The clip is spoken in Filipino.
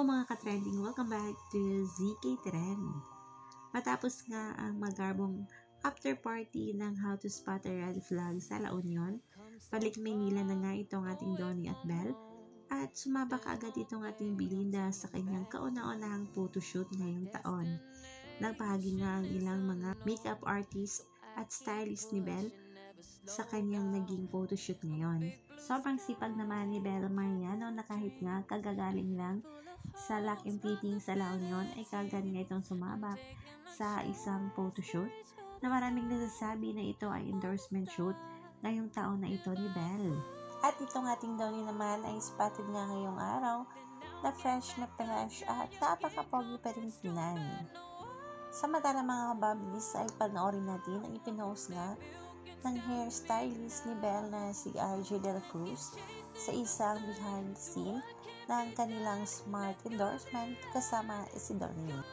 mga ka-trending, welcome back to ZK Trend. Matapos nga ang magarbong after party ng How to Spot a Red Flag sa La Union, balik Maynila na nga itong ating Donnie at Belle at sumabak agad itong ating Belinda sa kanyang kauna-unahang photoshoot ngayong taon. Nagbahagi nga ang ilang mga makeup artist at stylist ni Belle sa kanyang naging photoshoot ngayon. Sobrang sipag naman ni Belle Mariano na kahit nga kagagaling lang sa Lock and Fitting sa La Union ay kagad nga itong sumabak sa isang photoshoot na maraming nasasabi na ito ay endorsement shoot ngayong taon na ito ni Belle. At itong ating Donnie naman ay spotted nga ngayong araw na fresh at napaka-pogi pa rin tingnan. Samantala mga kabablis ay panoorin natin ang ipinost nga ng hairstylist ni Belle na si RJ De La Cruz sa isang behind the scene ng kanilang smart endorsement kasama si Donnie.